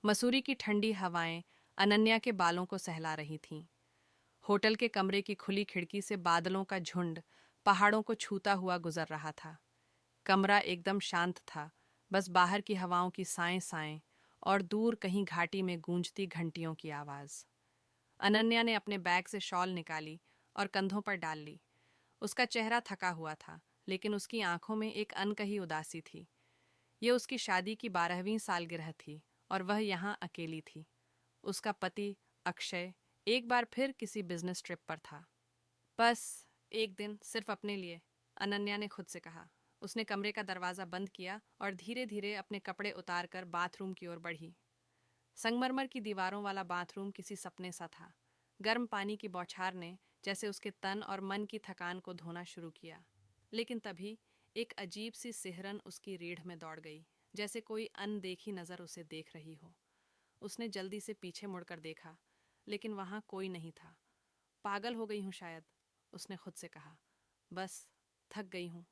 मसूरी की ठंडी हवाएं अनन्या के बालों को सहला रही थीं। होटल के कमरे की खुली खिड़की से बादलों का झुंड पहाड़ों को छूता हुआ गुजर रहा था। कमरा एकदम शांत था, बस बाहर की हवाओं की साएं साएं और दूर कहीं घाटी में गूंजती घंटियों की आवाज। अनन्या ने अपने बैग से शॉल निकाली और कंधों पर डाल ली। उसका चेहरा थका हुआ था, लेकिन उसकी आंखों में एक अनकही उदासी थी। ये उसकी शादी की 12वीं सालगिरह थी और वह यहाँ अकेली थी। उसका पति अक्षय एक बार फिर किसी बिजनेस ट्रिप पर था। बस एक दिन सिर्फ अपने लिए, अनन्या ने खुद से कहा। उसने कमरे का दरवाज़ा बंद किया और धीरे धीरे अपने कपड़े उतारकर बाथरूम की ओर बढ़ी। संगमरमर की दीवारों वाला बाथरूम किसी सपने सा था। गर्म पानी की बौछार ने जैसे उसके तन और मन की थकान को धोना शुरू किया। लेकिन तभी एक अजीब सी सिहरन उसकी रीढ़ में दौड़ गई, जैसे कोई अनदेखी नज़र उसे देख रही हो। उसने जल्दी से पीछे मुड़कर देखा, लेकिन वहां कोई नहीं था। पागल हो गई हूं शायद, उसने खुद से कहा। बस थक गई हूं।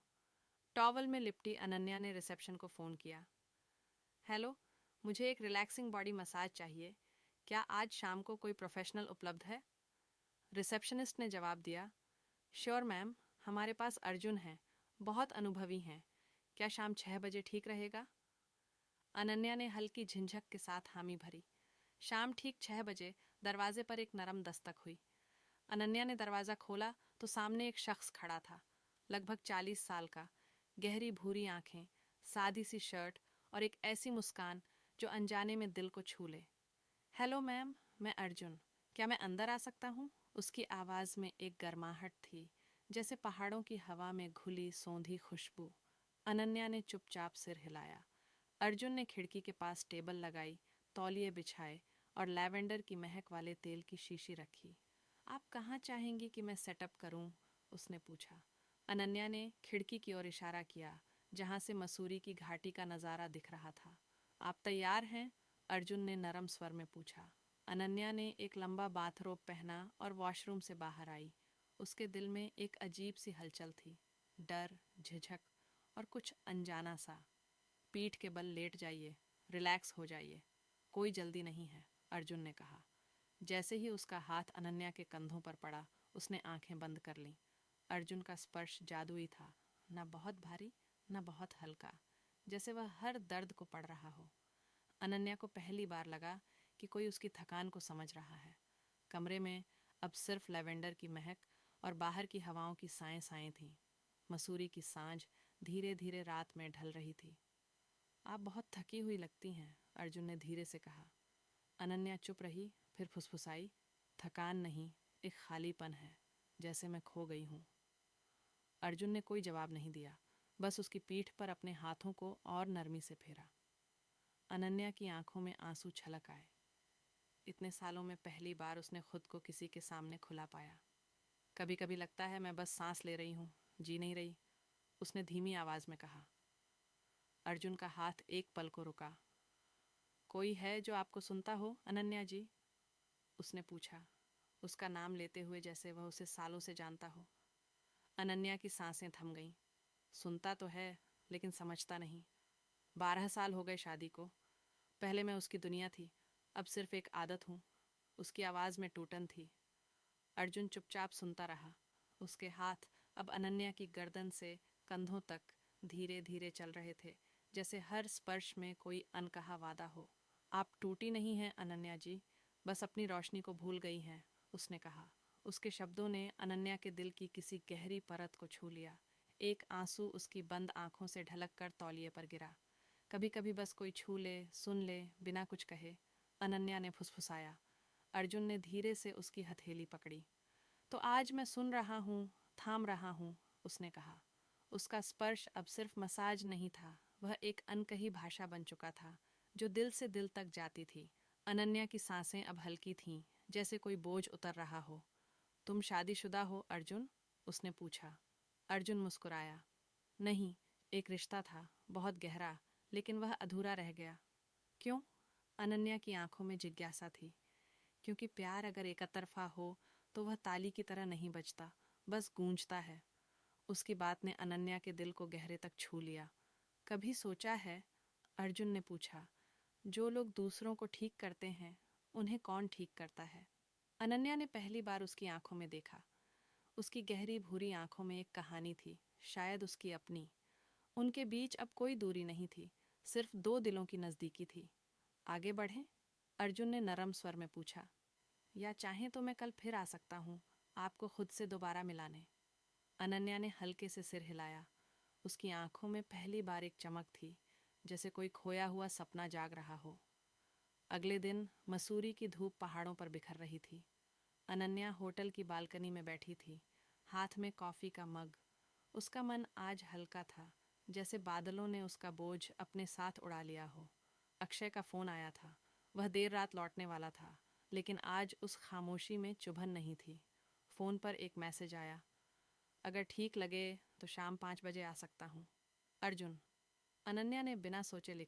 टॉवल में लिपटी अनन्या ने रिसेप्शन को फ़ोन किया। हेलो, मुझे एक रिलैक्सिंग बॉडी मसाज चाहिए। क्या आज शाम को कोई प्रोफेशनल उपलब्ध है? रिसेप्शनिस्ट ने जवाब दिया, श्योर मैम, हमारे पास अर्जुन हैं, बहुत अनुभवी हैं। क्या शाम 6 बजे ठीक रहेगा? अनन्या ने हल्की झिंझक के साथ हामी भरी। शाम ठीक 6 बजे दरवाजे पर एक नरम दस्तक हुई। अनन्या ने दरवाज़ा खोला तो सामने एक शख्स खड़ा था, लगभग 40 साल का। गहरी भूरी आंखें, सादी सी शर्ट और एक ऐसी मुस्कान जो अनजाने में दिल को छू ले। हेलो मैम, मैं अर्जुन। क्या मैं अंदर आ सकता हूँ? उसकी आवाज़ में एक गर्माहट थी, जैसे पहाड़ों की हवा में घुली सौंधी खुशबू। अनन्या ने चुपचाप सिर हिलाया। अर्जुन ने खिड़की के पास टेबल लगाई, तौलिए बिछाए और लैवेंडर की महक वाले तेल की शीशी रखी। आप कहाँ चाहेंगी कि मैं सेटअप करूं? उसने पूछा। अनन्या ने खिड़की की ओर इशारा किया, जहां से मसूरी की घाटी का नज़ारा दिख रहा था। आप तैयार हैं? अर्जुन ने नरम स्वर में पूछा। अनन्या ने एक लंबा बाथरोब पहना और वॉशरूम से बाहर आई। उसके दिल में एक अजीब सी हलचल थी, डर, झिझक और कुछ अनजाना सा। पीठ के बल लेट जाइए, रिलैक्स हो जाइए, कोई जल्दी नहीं है, अर्जुन ने कहा। जैसे ही उसका हाथ अनन्या के कंधों पर पड़ा, उसने आंखें बंद कर लीं। अर्जुन का स्पर्श जादुई था, न बहुत भारी न बहुत हल्का, जैसे वह हर दर्द को पढ़ रहा हो। अनन्या को पहली बार लगा कि कोई उसकी थकान को समझ रहा है। कमरे में अब सिर्फ लैवेंडर की महक और बाहर की हवाओं की साएं साएं थीं। मसूरी की सांझ धीरे धीरे रात में ढल रही थी। आप बहुत थकी हुई लगती हैं, अर्जुन ने धीरे से कहा। अनन्या चुप रही, फिर फुसफुसाई, थकान नहीं, एक खालीपन है, जैसे मैं खो गई हूँ। अर्जुन ने कोई जवाब नहीं दिया, बस उसकी पीठ पर अपने हाथों को और नरमी से फेरा। अनन्या की आंखों में आंसू छलक आए। इतने सालों में पहली बार उसने खुद को किसी के सामने खुला पाया। कभी कभी लगता है मैं बस सांस ले रही हूँ, जी नहीं रही, उसने धीमी आवाज में कहा। अर्जुन का हाथ एक पल को रुका। कोई है जो आपको सुनता हो, अनन्या जी? उसने पूछा, उसका नाम लेते हुए जैसे वह उसे सालों से जानता हो। अनन्या की सांसें थम गईं। सुनता तो है, लेकिन समझता नहीं। 12 साल हो गए शादी को। पहले मैं उसकी दुनिया थी, अब सिर्फ एक आदत हूँ। उसकी आवाज़ में टूटन थी। अर्जुन चुपचाप सुनता रहा। उसके हाथ अब अनन्या की गर्दन से कंधों तक धीरे धीरे चल रहे थे, जैसे हर स्पर्श में कोई अनकहा वादा हो। आप टूटी नहीं हैं अनन्या जी, बस अपनी रोशनी को भूल गई हैं, उसने कहा। उसके शब्दों ने अनन्या के दिल की किसी गहरी परत को छू लिया। एक आंसू उसकी बंद आंखों से ढलक कर तौलिए पर गिरा। कभी कभी बस कोई छू ले, सुन ले, बिना कुछ कहे, अनन्या ने फुसफुसाया। अर्जुन ने धीरे से उसकी हथेली पकड़ी। तो आज मैं सुन रहा हूँ, थाम रहा हूँ, उसने कहा। उसका स्पर्श अब सिर्फ मसाज नहीं था, वह एक अनकही भाषा बन चुका था, जो दिल से दिल तक जाती थी। अनन्या की सांसें अब हल्की थीं, जैसे कोई बोझ उतर रहा हो। तुम शादीशुदा हो अर्जुन? उसने पूछा। अर्जुन मुस्कुराया। नहीं, एक रिश्ता था, बहुत गहरा, लेकिन वह अधूरा रह गया। क्यों? अनन्या की आंखों में जिज्ञासा थी। क्योंकि प्यार अगर एकतरफा हो तो वह ताली की तरह नहीं बजता, बस गूंजता है। उसकी बात ने अनन्या के दिल को गहरे तक छू लिया। कभी सोचा है? अर्जुन ने पूछा। जो लोग दूसरों को ठीक करते हैं उन्हें कौन ठीक करता है? अनन्या ने पहली बार उसकी आंखों में देखा। उसकी गहरी भूरी आंखों में एक कहानी थी, शायद उसकी अपनी। उनके बीच अब कोई दूरी नहीं थी, सिर्फ दो दिलों की नज़दीकी थी। आगे बढ़ें? अर्जुन ने नरम स्वर में पूछा। या चाहें तो मैं कल फिर आ सकता हूँ, आपको खुद से दोबारा मिलाने। अनन्या ने हल्के से सिर हिलाया। उसकी आंखों में पहली बार एक चमक थी, जैसे कोई खोया हुआ सपना जाग रहा हो। अगले दिन मसूरी की धूप पहाड़ों पर बिखर रही थी। अनन्या होटल की बालकनी में बैठी थी, हाथ में कॉफ़ी का मग। उसका मन आज हल्का था, जैसे बादलों ने उसका बोझ अपने साथ उड़ा लिया हो। अक्षय का फ़ोन आया था। वह देर रात लौटने वाला था, लेकिन आज उस खामोशी में चुभन नहीं थी। फ़ोन पर एक मैसेज आया। अगर ठीक लगे तो शाम 5 बजे आ सकता हूँ। अर्जुन। अनन्या ने बिना सोचे लिखा।